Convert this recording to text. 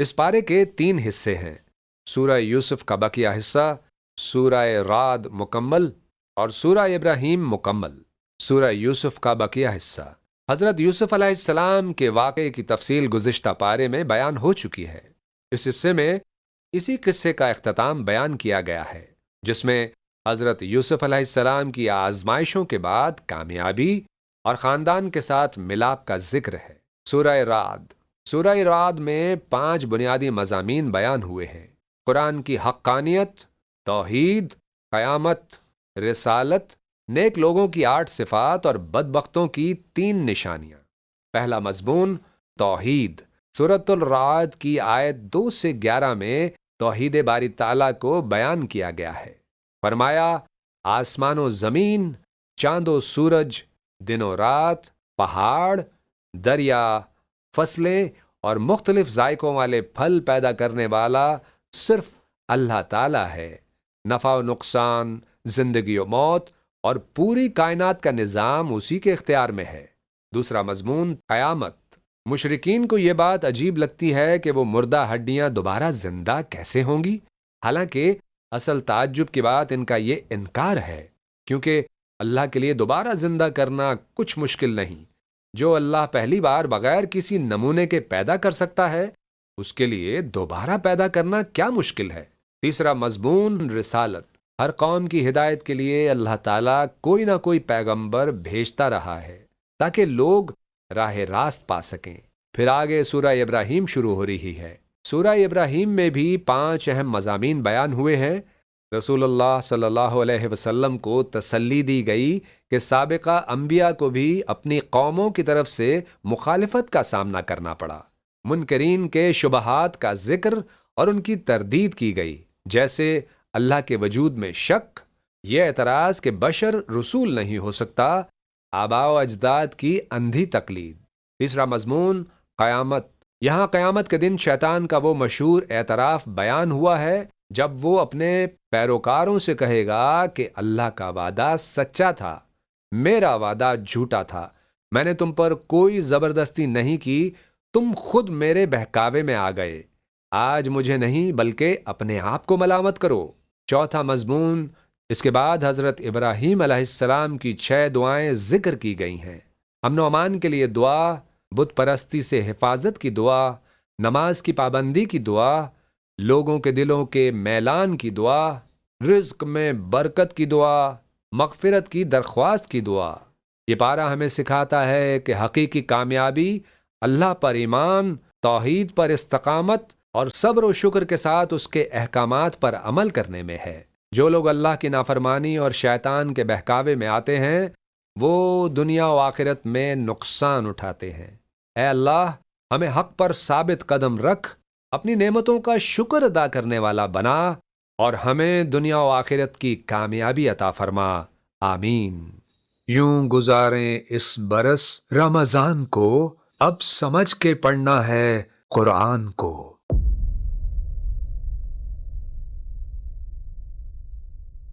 اس پارے کے 3 حصے ہیں۔ سورہ یوسف کا بقیہ حصہ، سورہ رعد مکمل اور سورہ ابراہیم مکمل۔ سورہ یوسف کا بقیہ حصہ، حضرت یوسف علیہ السلام کے واقعے کی تفصیل گزشتہ پارے میں بیان ہو چکی ہے۔ اس حصے میں اسی قصے کا اختتام بیان کیا گیا ہے، جس میں حضرت یوسف علیہ السلام کی آزمائشوں کے بعد کامیابی اور خاندان کے ساتھ ملاپ کا ذکر ہے۔ سورہ رعد میں 5 بنیادی مضامین بیان ہوئے ہیں: قرآن کی حقانیت، توحید، قیامت، رسالت، نیک لوگوں کی 8 صفات اور بدبختوں کی 3 نشانیاں۔ پہلا مضمون توحید، سورۃ الرعد کی آیت 2 سے 11 میں توحید باری تعالیٰ کو بیان کیا گیا ہے۔ فرمایا، آسمان و زمین، چاند و سورج، دن و رات، پہاڑ، دریا، فصلیں اور مختلف ذائقوں والے پھل پیدا کرنے والا صرف اللہ تعالیٰ ہے۔ نفع و نقصان، زندگی و موت اور پوری کائنات کا نظام اسی کے اختیار میں ہے۔ دوسرا مضمون قیامت، مشرکین کو یہ بات عجیب لگتی ہے کہ وہ مردہ ہڈیاں دوبارہ زندہ کیسے ہوں گی، حالانکہ اصل تعجب کی بات ان کا یہ انکار ہے، کیونکہ اللہ کے لیے دوبارہ زندہ کرنا کچھ مشکل نہیں۔ جو اللہ پہلی بار بغیر کسی نمونے کے پیدا کر سکتا ہے، اس کے لیے دوبارہ پیدا کرنا کیا مشکل ہے۔ تیسرا مضمون رسالت، ہر قوم کی ہدایت کے لیے اللہ تعالیٰ کوئی نہ کوئی پیغمبر بھیجتا رہا ہے تاکہ لوگ راہ راست پا سکیں۔ پھر آگے سورہ ابراہیم شروع ہو رہی ہے۔ سورہ ابراہیم میں بھی 5 اہم مضامین بیان ہوئے ہیں۔ رسول اللہ صلی اللہ علیہ وسلم کو تسلی دی گئی کہ سابقہ انبیاء کو بھی اپنی قوموں کی طرف سے مخالفت کا سامنا کرنا پڑا۔ منکرین کے شبہات کا ذکر اور ان کی تردید کی گئی، جیسے اللہ کے وجود میں شک، یہ اعتراض کہ بشر رسول نہیں ہو سکتا، آباء و اجداد کی اندھی تقلید۔ تیسرا مضمون قیامت، یہاں قیامت کے دن شیطان کا وہ مشہور اعتراف بیان ہوا ہے جب وہ اپنے پیروکاروں سے کہے گا کہ اللہ کا وعدہ سچا تھا، میرا وعدہ جھوٹا تھا، میں نے تم پر کوئی زبردستی نہیں کی، تم خود میرے بہکاوے میں آ گئے، آج مجھے نہیں بلکہ اپنے آپ کو ملامت کرو۔ چوتھا مضمون، اس کے بعد حضرت ابراہیم علیہ السلام کی 6 دعائیں ذکر کی گئی ہیں۔ امن و امان کے لیے دعا، بت پرستی سے حفاظت کی دعا، نماز کی پابندی کی دعا، لوگوں کے دلوں کے میلان کی دعا، رزق میں برکت کی دعا، مغفرت کی درخواست کی دعا۔ یہ پارہ ہمیں سکھاتا ہے کہ حقیقی کامیابی اللہ پر ایمان، توحید پر استقامت اور صبر و شکر کے ساتھ اس کے احکامات پر عمل کرنے میں ہے۔ جو لوگ اللہ کی نافرمانی اور شیطان کے بہکاوے میں آتے ہیں، وہ دنیا و آخرت میں نقصان اٹھاتے ہیں۔ اے اللہ، ہمیں حق پر ثابت قدم رکھ، اپنی نعمتوں کا شکر ادا کرنے والا بنا اور ہمیں دنیا و آخرت کی کامیابی عطا فرما، آمین۔ یوں گزاریں اس برس رمضان کو، اب سمجھ کے پڑھنا ہے قرآن کو۔